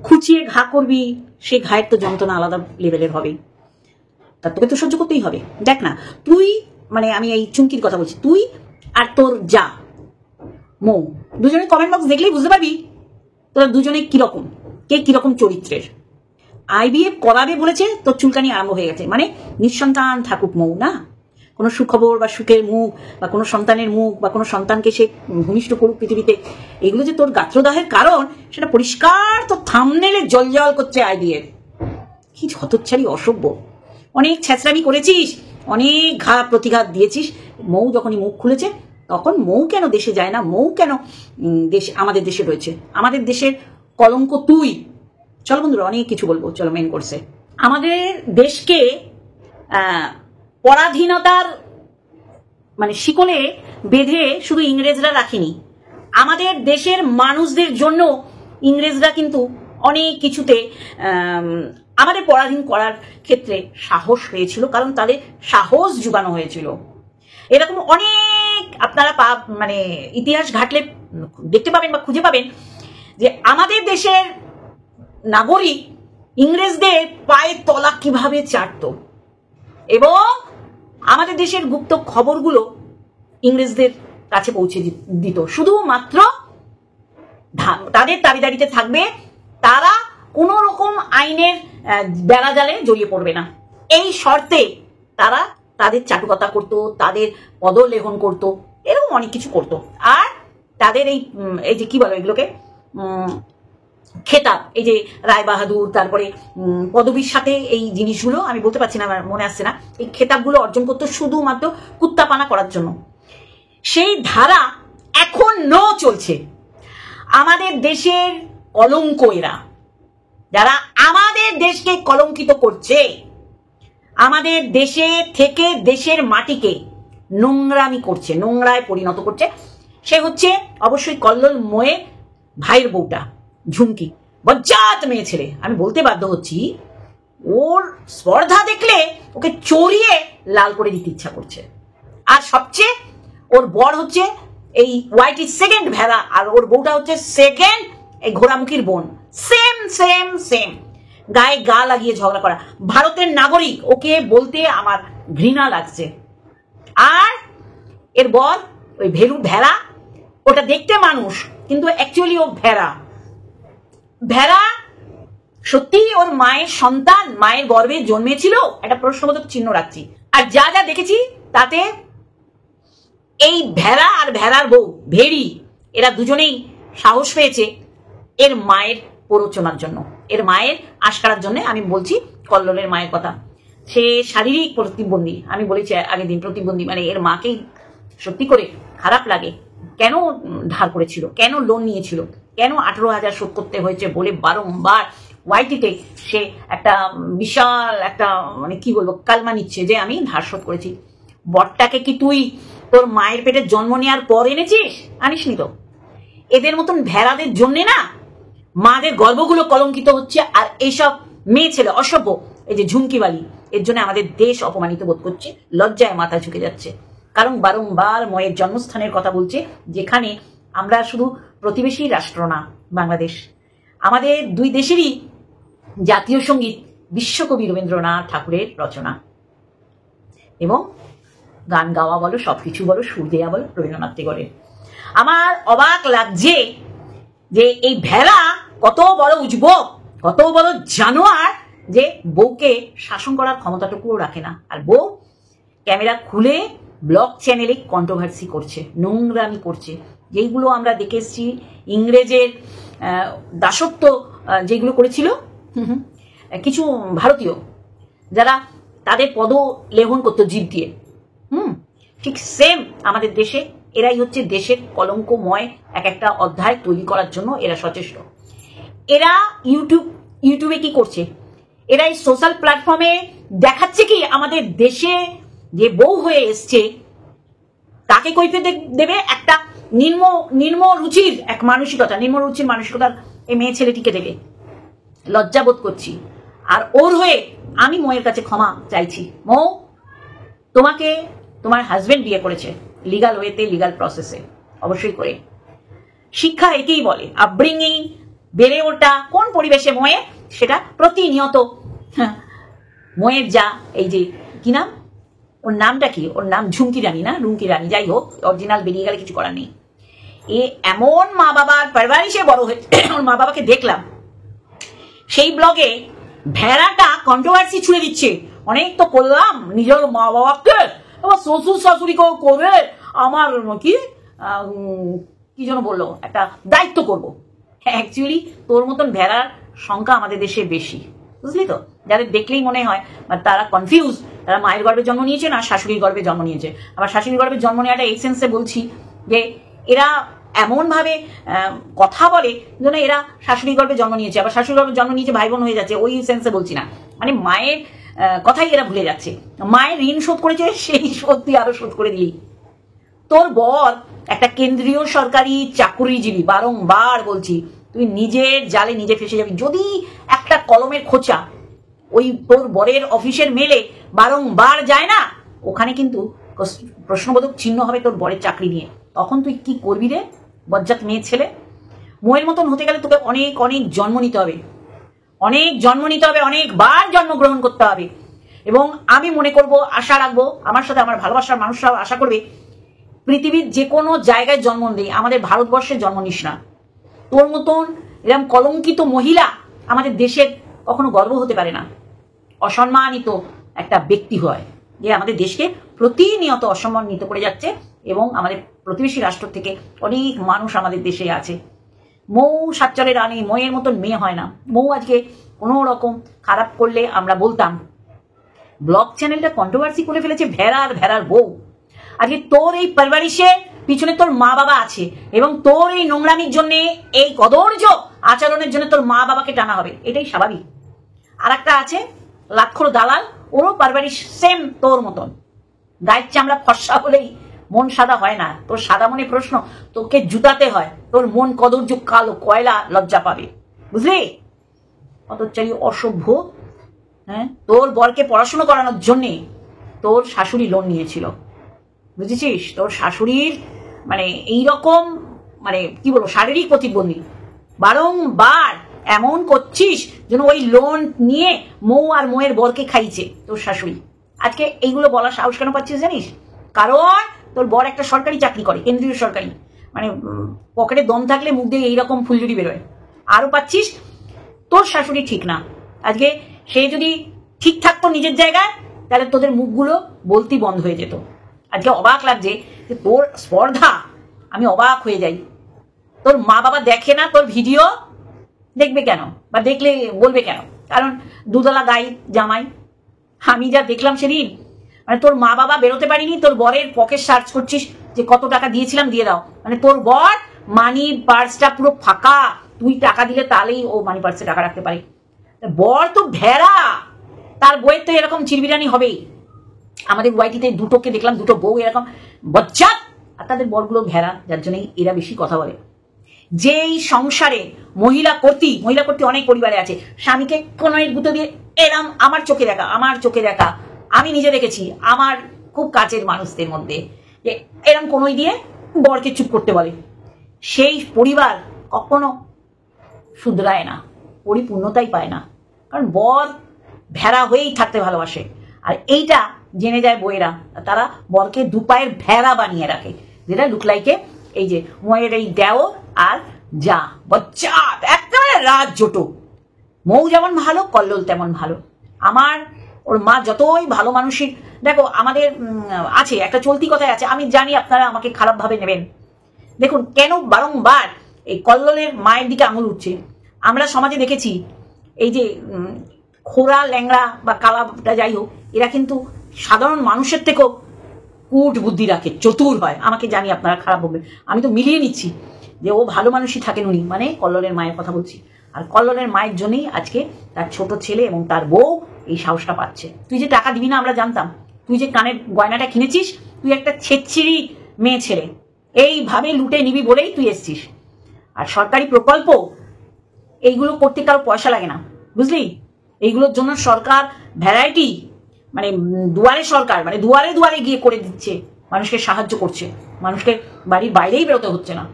খুঁচিয়ে ঘা করবি, সে ঘায়ের তো যন্ত্রণা আলাদা লেভেলের হবে, তা তোকে তো সহ্য করতেই হবে। দেখ না, তুই মানে আমি এই চুমকির কথা বলছি, তুই আর তোর যা মৌ, দুজনের কমেন্ট বক্স দেখলেই বুঝতে পারবি তোরা দুজনে কিরকম, কে কিরকম চরিত্রের। আইভিএফ করাবে বলেছে, তোর চুলকানি আরম্ভ হয়ে গেছে, মানে নিঃসন্তান থাকুক মৌ না, কোনো সুখবর বা সুখের মুখ বা কোনো সন্তানের মুখ বা কোনো সন্তানকে সে ভূমিষ্ঠ করুক পৃথিবীতে, এগুলো যে তোর গাত্রদাহের কারণ সেটা পরিষ্কার তোর থাম্বনেলে জল করছে আইভিএফ। কি হতচ্ছাড়ি অসভ্য, অনেক ছ্যাঁচড়ামি করেছিস, অনেক প্রতিঘাত দিয়েছিস, মৌ যখনই মুখ খুলেছে তখন মৌ কেন দেশে যায় না, মৌ কেন আমাদের দেশে রয়েছে, আমাদের দেশের কলঙ্ক তুই। চলো বন্ধুরা, অনেক কিছু বলবো, চলো মেন কোর্সে। আমাদের দেশকে পরাধীনতার মানে শিকলে বেঁধে শুধু ইংরেজরা রাখেনি, আমাদের দেশের মানুষদের জন্য ইংরেজরা কিন্তু অনেক কিছুতে আমাদের পরাধীন করার ক্ষেত্রে সাহস পেয়েছিল, কারণ তাদের সাহস জুগানো হয়েছিল। এরকম অনেক আপনারা মানে ইতিহাস ঘাটলে দেখতে পাবেন বা খুঁজে পাবেন যে আমাদের দেশের নাগরিক ইংরেজদের পায়ের তলা কিভাবে চাটত, এবং আমাদের দেশের গুপ্ত খবরগুলো ইংরেজদের কাছে পৌঁছে দিত, শুধুমাত্র তাদের দাবিদারিতে থাকবে, তারা কোন রকম আইনের বেড়াজালে জড়িয়ে পড়বে না, এই শর্তে তারা তাদের চাটুকতা করতো, তাদের পদলেহন করতো, এরকম অনেক কিছু করতো। আর তাদের এই যে কি বলো এগুলোকে, খেতাব, এই যে রায় বাহাদুর, তারপরে পদবীর সাথে এই জিনিসগুলো আমি বলতে পারছি না, আমার মনে আসছে না, এই খেতাবগুলো অর্জন করতো শুধুমাত্র কুত্তাপানা করার জন্য। সেই ধারা এখনো চলছে। আমাদের দেশের কলঙ্ক এরা, যারা আমাদের দেশকে কলঙ্কিত করছে, আমাদের দেশে থেকে দেশের মাটিকে নোংরামি করছে, নোংরায় পরিণত করছে, সে হচ্ছে অবশ্যই কল্লোল মোয়ের ভাইয়ের বউটা ঝুমকি, বজ্জাত মেয়ে ছেলে। আমি বলতে বাধ্য হচ্ছি, ওর স্পর্ধা দেখলে ওকে চড়িয়ে লাল করে দিতে ইচ্ছা করছে। আর সবচেয়ে ওর বর হচ্ছে এই ওয়াইটি সেকেন্ড ভেড়া, আর ওর বউটা হচ্ছে সেকেন্ড এই ঘোড়ামুখীর বোন, সেম সেম সেম, গায়ে গা লাগিয়ে ঝগড়া করা। ভারতের নাগরিক, ওকে বলতে আমার ঘৃণা লাগছে। আর এর বর ওই ভেড়া, ওটা দেখতে মানুষ কিন্তু অ্যাকচুয়ালি ও ভেড়া। ভেড়া সত্যি ওর মায়ের সন্তান, মায়ের গর্ভে জন্মেছিল, একটা প্রশ্নবোধক চিহ্ন রাখছি। আর যা যা দেখেছি তাতে এই ভেড়া আর ভেড়ার বউ ভেড়ি, এরা দুজনেই সাহস পেয়েছে এর মায়ের প্ররোচনার জন্য, এর মায়ের আশকারার জন্য। আমি বলছি কল্লোলের মায়ের কথা, সে শারীরিক প্রতিবন্ধী, আমি বলেছি আগের দিন প্রতিবন্ধী, মানে এর মাকেই সত্যি করে খারাপ লাগে। কেন ধার করেছিল, কেন লোন নিয়েছিল, কেন 18,000 শোধ করতে হয়েছে বলে বারংবার ওয়াইটিতে সে একটা বিশাল একটা মানে কি বলবো কালমা নিচ্ছে যে আমি ধার শোধ করেছি। বরটাকে কি তুই তোর মায়ের পেটে জন্ম নেওয়ার পর এনেছিস? আনিসনি তো। এদের মতন ভেড়াদের জন্য না মাদের গর্ভগুলো কলঙ্কিত হচ্ছে, আর এইসব মেয়ে ছেলে অসভ্য, এই যে ঝুমকিবালি, এর জন্য আমাদের দেশ অপমানিত বোধ করছে, লজ্জায় মাথা ঝুঁকে যাচ্ছে। কারণ বারংবার ময়ের জন্মস্থানের কথা বলছে, যেখানে আমরা শুধু প্রতিবেশী রাষ্ট্র না বাংলাদেশ, আমাদের দুই দেশেরই জাতীয় সঙ্গীত বিশ্বকবি রবীন্দ্রনাথ ঠাকুরের রচনা, এবং গান গাওয়া বলো, সবকিছু বলো, সুর দেওয়া বলো রবীন্দ্রনাথ ঠাকুরের। আমার অবাক লাগছে যে এই ভেড়া কত বড় উজবুক, কত বড় জানোয়ার, যে বউকে শাসন করার ক্ষমতাটুকুও রাখে না। আর বউ ক্যামেরা খুলে ব্লগ চ্যানেলে কন্ট্রোভার্সি করছে, নোংরামি করছে, যেইগুলো আমরা দেখে এসেছি ইংরেজের দাসত্ব যেগুলো করেছিল কিছু ভারতীয়, যারা তাদের পদলেহন করতো জিভ দিয়ে, ঠিক সেম আমাদের দেশে এরাই হচ্ছে দেশের কলঙ্কময় এক একটা অধ্যায় তৈরি করার জন্য এরা সচেষ্ট। এরা ইউটিউবে কি করছে, এরা এই সোশ্যাল প্ল্যাটফর্মে দেখাচ্ছে কি আমাদের দেশে যে বউ হয়ে এসছে তাকে কৈফিয়ত দেবে একটা নিম্ন রুচির এক মানসিকতা, নিম্ন রুচির মানসিকতার এই মেয়ে ছেলেটিকে দেবে। লজ্জা বোধ করছি। আর ওর হয়ে আমি ময়ের কাছে ক্ষমা চাইছি। মৌ, তোমাকে তোমার হাজবেন্ড বিয়ে করেছে লিগাল ওয়েতে, লিগাল প্রসেসে, অবশ্যই করে। শিক্ষা একেই বলে, আপব্রিঙ্গিং বেড়ে ওঠা কোন পরিবেশে ময়ে, সেটা প্রতিনিয়ত ময়ের যা এই যে কি নাম, ওর নামটা কি, ওর নাম ঝুমকি রানী না রুমকি রানী, যাই হোক অরিজিনাল বেরিয়ে গেলে কিছু করার নেই। এ এমন মা বাবার পারিবারিকে বড় হয়েছে, ওর মা বাবাকে দেখলাম সেই ব্লগে ভেড়াটা কন্ট্রোভার্সি ছুড়ে দিচ্ছে। অনেক তো করলাম নিজের মা বাবাকে, আবার শ্বশুর শাশুড়িকেও করে আমার কি কি যেন বললো একটা দায়িত্ব করব। অ্যাকচুয়ালি তোর মতন ভেড়ার সংখ্যা আমাদের দেশে বেশি, বুঝলি তো, যাদের দেখলেই মনে হয় বা তারা কনফিউজ, তারা মায়ের গর্ভে জন্ম নিয়েছে না শাশুড়ির গর্ভে জন্ম নিয়েছে। আবার শাশুড়ির গর্ভে জন্ম নেওয়াটা এই সেন্সে বলছি যে এরা এমন ভাবে কথা বলে যেন এরা শাশুড়ির গর্ভে জন্ম নিয়েছে, আবার শাশুড়ির গর্ভে জন্ম নিয়েছে ভাই বোন হয়ে যাচ্ছে, ওই সেন্সে বলছি না, মানে মায়ের কথাই এরা ভুলে যাচ্ছে। মায়ের ঋণ শোধ করেছে, সেই শোধ তুই আরো শোধ করে দিলি। তোর বর একটা কেন্দ্রীয় সরকারি চাকুরিজীবী, বারংবার বলছি তুই নিজের জালে নিজে ফেসে যাবি যদি একটা কলমের খোঁচা ওই তোর বরের অফিসের মেলে বারংবার যায় না, ওখানে কিন্তু প্রশ্নবোধক চিহ্ন হবে তোর বরের চাকরি নিয়ে। তখন তুই কি করবি রে বজ্জাত মেয়ে ছেলে? মোয়ের মতন হতে গেলে তোকে অনেক অনেক জন্ম নিতে হবে, অনেক জন্ম নিতে হবে, অনেকবার জন্মগ্রহণ করতে হবে। এবং আমি মনে করব, আশা রাখবো, আমার সাথে আমার ভালোবাসার মানুষরাও আশা করবে, পৃথিবীর যে কোনো জায়গায় জন্ম নেই, আমাদের ভারতবর্ষে জন্ম নিস না। তোর মতন এরকম কলঙ্কিত মহিলা আমাদের দেশের কখনো গর্ব হতে পারে না। অসম্মানিত একটা ব্যক্তি হয় যে আমাদের দেশকে প্রতিনিয়ত অসম্মানিত করে যাচ্ছে, এবং আমাদের প্রতিবেশী রাষ্ট্র থেকে অনেক মানুষ আমাদের দেশে আছে। মৌ সাচ্চরের রানী, মৌয়ের মতন মেয়ে হয় না। মৌ আজকে কোনো রকম খারাপ করলে আমরা বলতাম, ব্লগ চ্যানেলটা কন্ট্রোভার্সি করে ফেলেছে ভেড়ার বউ। আজকে তোর এই পারিবারিকের পিছনে তোর মা বাবা আছে, এবং তোর এই নোংরামির জন্য, এই কদর্য আচরণের জন্য তোর মা বাবাকে টানা হবে, এটাই স্বাভাবিক। আর একটা আছে লাক্ষর দালাল, ওরও পারিবারিক সেম তোর মতন। গায়ের চামড়া ফর্সা হলেই মন সাদা হয় না। তোর সাদা মনে প্রশ্ন, তোকে জুতাতে হয়, তোর মন কদর্য কালো কয়লা লজ্জা পাবে, বুঝলি? অতচারী অসভ্য। হ্যাঁ, তোর বরকে পড়াশুনো করানোর জন্যে তোর শাশুড়ি লোন নিয়েছিল, বুঝেছিস? তোর শাশুড়ির মানে এইরকম মানে কি বলবো শারীরিক প্রতিবন্ধী, বারংবার এমন করছিস যেন ওই লোন নিয়ে মৌ আর মৌয়ের বরকে খাইছে তোর শাশুড়ি। আজকে এইগুলো বলার সাহস কেন পাচ্ছিস জানিস? কারণ তোর বর একটা সরকারি চাকরি করে, কেন্দ্রীয় সরকারি, মানে পকেটে দম থাকলে মুখ দিয়ে এইরকম ফুলঝুরি বেরোয়। আরো পাচ্ছিস তোর শাশুড়ি ঠিক না। আজকে সে যদি ঠিক থাকতো নিজের জায়গায়, তাহলে তোদের মুখগুলো বলতেই বন্ধ হয়ে যেত। আজকে অবাক লাগছে যে তোর স্পর্ধা, আমি অবাক হয়ে যাই। তোর মা বাবা দেখে না তোর ভিডিও, দেখবে কেন বা দেখলে বলবে কেন? কারণ দুতলা গাই জামাই। আমি যা দেখলাম সেদিন, মানে তোর মা বাবা বেরোতে পারিনি, তোর বরের পকেট সার্চ করছিস যে কত টাকা দিয়েছিলাম দিয়ে দাও, মানে তোর বর মানি পার্সটা পুরো ফাঁকা, তুই টাকা দিলে তাহলেই ও মানি পার্সে টাকা রাখতে পারে। বর তো ভেড়া, তার বইয়ের তো এরকম চিরবিরানি হবেই। আমাদের ওয়াইটিতে দুটোকে দেখলাম, দুটো বউ এরকম বজ্জাত, আর তাদের বরগুলো ভেড়া, যার জন্যই এরা বেশি কথা বলে। যেই সংসারে মহিলা কর্তী অনেক পরিবারে আছে, স্বামীকে কোনো গুঁতো দিয়ে এরম, আমার চোখে দেখা আমি নিজে দেখেছি আমার খুব কাছের মানুষদের মধ্যে, যে এরম কোনোই দিয়ে বরকে চুপ করতে বলে। সেই পরিবার কখনো শুধরায় না, পরিপূর্ণতাই পায় না, কারণ বর ভেড়া হয়েই থাকতে ভালোবাসে। আর এইটা জেনে যায় বইয়েরা, তারা বরকে দুপায়ের ভেড়া বানিয়ে রাখে, যেটা লুকলাইকে এই যে ময়ের এই দেও আর যা বচ্চাত একেবারে রাত জোটো। মৌ যেমন ভালো, কল্লোল তেমন ভালো। আমার ওর মা যতই ভালো মানুষই, দেখো আমাদের আছে একটা চলতি কথাই আছে, আমি জানি আপনারা আমাকে খারাপ ভাবে নেবেন। দেখুন কেন বারংবার এই কল্লোলের মায়ের দিকে আঙুল উঠছে। আমরা সমাজে দেখেছি এই যে খোড়া ল্যাংড়া বা কালাটা যাই হোক, এরা কিন্তু সাধারণ মানুষের থেকেও কূট বুদ্ধি রাখে, চতুর হয়। আমাকে জানি আপনারা খারাপ বলবেন, আমি তো মিলিয়ে নিচ্ছি যে ও ভালো মানুষই থাকেন উনি, মানে কল্লোলের মায়ের কথা বলছি। আর কল্লোলের মায়ের জন্যই আজকে তার ছোট ছেলে এবং তার বউ এই সাহসটা পাচ্ছে। তুই যে টাকা দিবি না আমরা জানতাম, তুই যে কানের গয়নাটা কিনেছিস, তুই একটা ছেচ্ছিরি মেয়ে ছেলে, এইভাবে লুটে নিবি বলেই তুই এসছিস। আর সরকারি প্রকল্প এইগুলো করতে কারো পয়সা লাগে না, বুঝলি? এইগুলোর জন্য সরকার ভ্যারাইটি, মানে দুয়ারে সরকার, মানে দুয়ারে দুয়ারে গিয়ে করে দিচ্ছে, মানুষকে সাহায্য করছে, মানুষকে বাড়ির বাইরেই বেরোতে হচ্ছে না।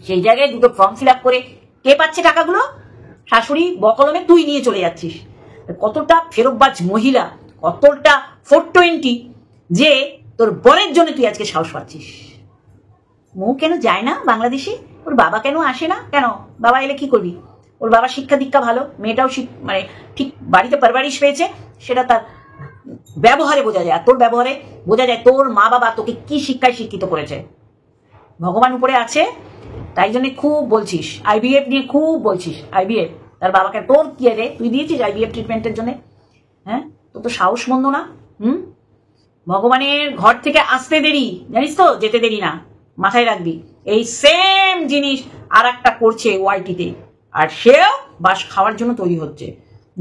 সেই জায়গায় দুটো ফর্ম ফিল আপ করে কে পাচ্ছে টাকাগুলো? শাশুড়ি বকলমে তুই নিয়ে চলে যাচ্ছিস। কতটা ফেরতবাজ মহিলা, কতটা 420 যে তোর বরের জন্য তুই আজকে সাহস পাচ্ছিস। মৌ কেন যায় না বাংলাদেশে? ওর বাবা কেন আসে না? কেন? বাবা এলে কি করবি? ওর বাবা শিক্ষা দীক্ষা ভালো, মেয়েটাও মানে ঠিক বাড়িতে পারবারিশ পেয়েছে, সেটা তার ব্যবহারে বোঝা যায়। আর তোর ব্যবহারে বোঝা যায় তোর মা বাবা তোকে কি শিক্ষায় শিক্ষিত করেছে। ভগবান উপরে আছে, তাই জন্য খুব বলছিস আইভিএফ নিয়ে, খুব বলছিস আইভিএফ। তার বাবাকে তোর কি রে, তুই দিয়েছিস আইভিএফ ট্রিটমেন্টের জন্য? হ্যাঁ, তোর তো সাহস মন্দ না। ভগবানের ঘর থেকে আসতে দেরি, জানিস তো, যেতে দেরি না, মাথায় রাখবি। এই সেম জিনিস আর একটা করছে ওয়াইটিতে, আর সেও বাস খাওয়ার জন্য তৈরি হচ্ছে।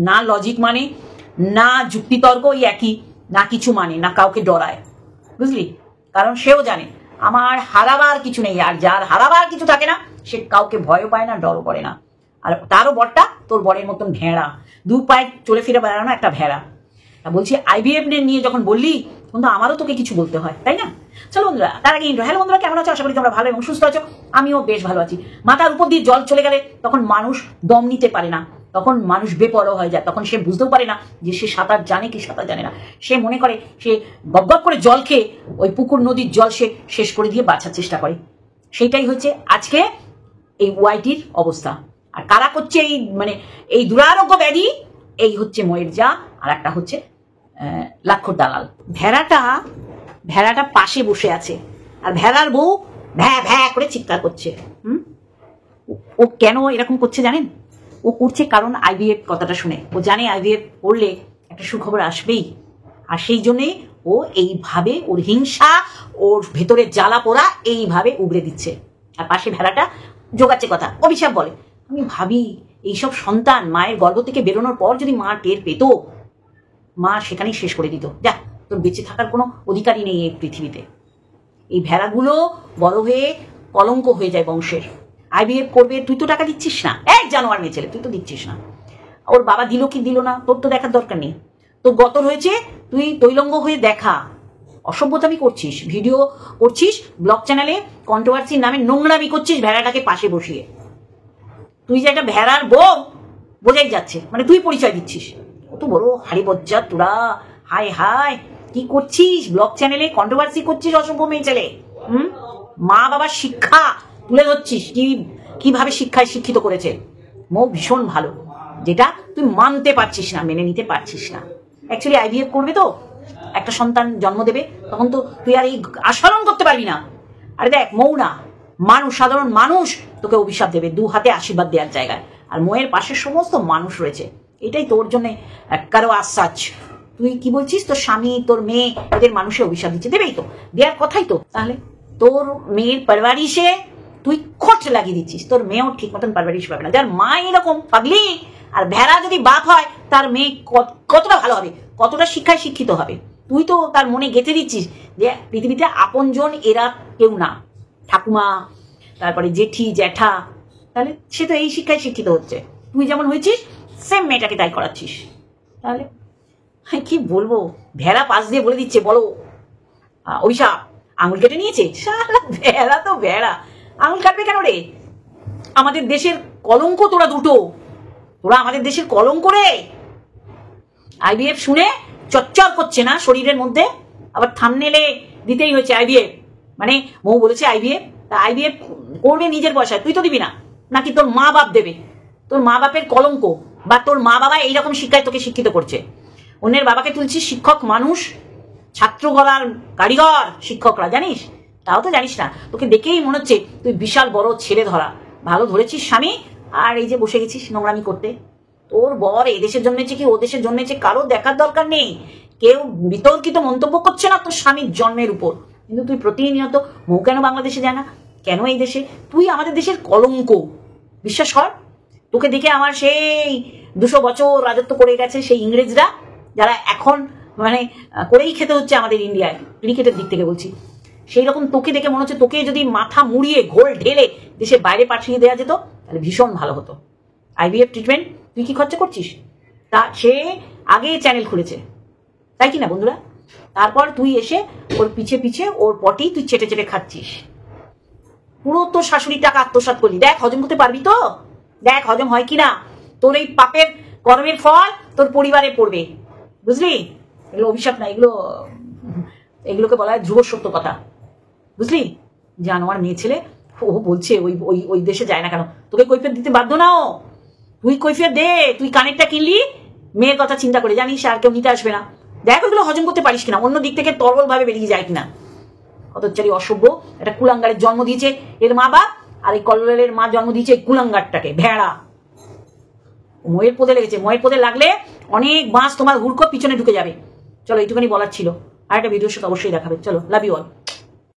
না লজিক মানে, না যুক্তিতর্ক, ওই একই, না কিছু মানে, না কাউকে ডরায়, বুঝলি? কারণ সেও জানে আমার হারাবার কিছু নেই, আর যার হারাবার কিছু থাকে না সে কাউকে ভয়ও পায় না, ডরও করে না। আর তারও বরটা তোর বরের মতন ভেড়া, দু পায়ে চলে ফিরে বেড়ানো একটা ভেড়া। বলছি আইভিএফ নিয়ে যখন বললি, কিন্তু আমারও তোকে কিছু বলতে হয়, তাই না? চলো বন্ধুরা, তার আগে হ্যালো বন্ধুরা, কেমন আছো? আশা করি তোমরা ভালো এবং সুস্থ আছো। আমিও বেশ ভালো আছি। মাথার উপর দিয়ে জল চলে গেলে তখন মানুষ দম নিতে পারে না, তখন মানুষ বেপরোয়া হয়ে যায়, তখন সে বুঝতেও পারে না যে সে সাঁতার জানে কি সাঁতার জানে না। সে মনে করে সে গপ গপ করে জল খেয়ে ওই পুকুর নদীর জল সে শেষ করে দিয়ে বাঁচার চেষ্টা করে। সেইটাই হচ্ছে আজকে এই ওয়াইটির অবস্থা। আর কারা করছে এই মানে এই দুরারোগ্য ব্যাধি? এই হচ্ছে ময়ের যা, আর একটা হচ্ছে লাক্ষর দালাল। ভেড়াটা পাশে বসে আছে, আর ভেড়ার বউ ভ্যা ভ্যা করে চিৎকার করছে। ও কেন এরকম করছে জানেন? ও করছে কারণ আইভিএফ কথাটা শুনে ও জানে আইভিএফ করলে একটা সুখবর আসবেই, আর সেই জন্যে ও এইভাবে ওর হিংসা, ওর ভেতরে জ্বালা পোড়া এইভাবে উগড়ে দিচ্ছে। আর পাশে ভেড়াটা জোগাচ্ছে কথা, অভিশাপ বলে। আমি ভাবি এইসব সন্তান মায়ের গর্ভ থেকে বেরোনোর পর যদি মা টের পেত, মা সেখানেই শেষ করে দিত। যা, তোর বেঁচে থাকার কোনো অধিকারই নেই এই পৃথিবীতে। এই ভেড়াগুলো বড় হয়ে কলঙ্ক হয়ে যায় বংশের। আইভিএফ করবে, তুই তো টাকা দিচ্ছিস না, এক জানোয়ার মেয়ে ছেলে, তুই তো দিচ্ছিস না। ওর বাবা দিল কি দিল না তোর তো দেখার দরকার নেই। তোর গতর হয়েছে, তুই তৈলঙ্গ হয়ে দেখা। অসভ্যতামি করছিস, ভিডিও করছিস, ব্লগ চ্যানেলে কন্ট্রোভার্সির নামে নোংরামি করছিস ভেড়াটাকে পাশে বসিয়ে। তুই যে একটা ভেড়ার বউ বোঝাই যাচ্ছে, মানে তুই পরিচয় দিচ্ছিস। কত বড় হাড়ি বজ্জা তোরা! হায় হায়, কি করছিস? ব্লগ চ্যানেলে কন্ট্রোভার্সি করছিস, অসভ্য মেয়ে ছেলে। মা বাবার শিক্ষা তুলে ধরছিস, কিভাবে শিক্ষায় শিক্ষিত করেছে। মৌ ভীষণ ভালো, যেটা তুই মানতে পারছিস না, মেনে নিতে পারছিস না। অ্যাকচুয়ালি আইভিএফ করবে তো, একটা সন্তান জন্ম দেবে, তখন তো তুই আর এই আস্ফালন করতে পারবি না। আরে দেখ, মৌ না, মানুষ, সাধারণ মানুষ তোকে অভিশাপ দেবে দু হাতে আশীর্বাদ দেওয়ার জায়গায়। আর মৌয়ের পাশে সমস্ত মানুষ রয়েছে, এটাই তোর জন্য কারো আশ্বাস। তুই কি বলছিস? তোর স্বামী, তোর মেয়ে, এদের মানুষের অভিশাপ দিচ্ছে, দেবেই তো, দেওয়ার কথাই তো। তাহলে তোর মেয়ের পারবারিশে তুই খোঁট লাগিয়ে দিচ্ছিস, তোর মেয়েও ঠিক মতন পারবারিশ পাবে না। যার মা এরকম পাগলি, আর ভেড়া যদি বাপ হয়, তার মেয়ে কতটা ভালো হবে, কতটা শিক্ষায় শিক্ষিত হবে। তুই তো তার মনে গেঁথে দিচ্ছিস যে পৃথিবীতে আপনজন এরা কেউ না, ঠাকুমা, তারপরে জেঠি, জ্যাঠা। তাহলে সে তো এই শিক্ষায় শিক্ষিত হচ্ছে। তুই যেমন হয়েছিস সেম মেয়েটাকে তাই করাচ্ছিস। তাহলে কি বলবো, ভেড়া পাশ দিয়ে বলে দিচ্ছে, বলো অভিশাপ। আঙুল কেটে নিয়েছে, সারা ভেড়া তো ভেড়া, আঙুল কাটবে কেন রে? আমাদের দেশের কলঙ্ক তোরা দুটো, তোরা আমাদের দেশের কলঙ্ক রে। আইভিএফ শুনে চচ্চর করছে না শরীরের মধ্যে, আবার থাম্বনেলে দিতেই হয়েছে আইভিএফ, মানে মৌ বলেছে আইভিএফ। আইভিএফ করবে নিজের পয়সায়, তুই তো দিবি না, নাকি তোর মা বাপ দেবে? তোর মা বাপের কলঙ্ক, বা তোর মা বাবা এইরকম শিক্ষায় তোকে শিক্ষিত করছে। অন্যের বাবাকে তুলছিস শিক্ষক মানুষ, ছাত্র গলার কারিগর শিক্ষকরা, জানিস? তাও তো জানিস না। তোকে দেখেই মনে হচ্ছে তুই বিশাল বড় ছেলে ধরা, ভালো ধরেছিস স্বামী, আর এই যে বসে গেছিস নোংরামি করতে। তোর বর এদেশের জন্মেছে কি ও দেশের জন্মেছে কারো দেখার দরকার নেই, কেউ বিতর্কিত মন্তব্য করছে না তোর স্বামীর জন্মের উপর। কিন্তু তুই প্রতিনিয়ত মৌ কেন বাংলাদেশে যায় না, কেন এই দেশে? তুই আমাদের দেশের কলঙ্ক, বিশ্বাস কর। তোকে দেখে আমার সেই 200 বছর রাজত্ব করে গেছে সেই ইংরেজরা, যারা এখন মানে করেই খেতে হচ্ছে আমাদের ইন্ডিয়ায়, ক্রিকেটের দিক থেকে বলছি। সেই রকম তোকে দেখে মনে হচ্ছে তোকে যদি মাথা মুড়িয়ে ঘোল ঢেলে দেশের বাইরে পাঠিয়ে দেওয়া যেত, তাহলে ভীষণ ভালো হতো। আইভিএফ ট্রিটমেন্ট তুই কি খরচা করছিস? তা সে আগে চ্যানেল খুলেছে, তাই কি না বন্ধুরা? তারপর তুই এসে ওর পিছে পিছে ওর পটি তুই চেটে চেটে খাচ্ছিস। পুরো তোর শাশুড়ির টাকা আত্মসাৎ করলি, দেখ হজম করতে পারবি তো? দেখ হজম হয় কিনা। তোর এই পাপের কর্মের ফল তোর পরিবারে পড়বে, বুঝলি? এগুলো অভিশাপ না, এগুলোকে বলা হয় ধ্রুব সত্য কথা, বুঝলি? জানোয়ার মেয়ে ছেলে। ও বলছে ওই ওই ওই দেশে যায় না কেন, তোকে কৈফিয়ত দিতে বাধ্য না ও। তুই কৈফিয়ত দে, তুই কানেরটা কিনলি মেয়ের কথা চিন্তা করে, জানিস আর কেউ নিতে আসবে না। দেখ ওইগুলো হজম করতে পারিস কিনা, অন্য দিক থেকে তরল ভাবে বেরিয়ে যায় কিনা। অতচারী অসভ্য, একটা কুলাঙ্গারের জন্ম দিয়েছে এর মা বাপ, আর এই কল্লোলের মা জন্ম দিয়েছে কুলাঙ্গারটাকে, ভেড়া। ময়ের পদে লেগেছে, ময়ের পদে লাগলে অনেক বাঁশ তোমার হুড়কো পিছনে ঢুকে যাবে। চলো এইটুখানি বলার ছিল, আর একটা ভিডিওর সাথে অবশ্যই দেখাবে। চলো, লাভ ইউ অল।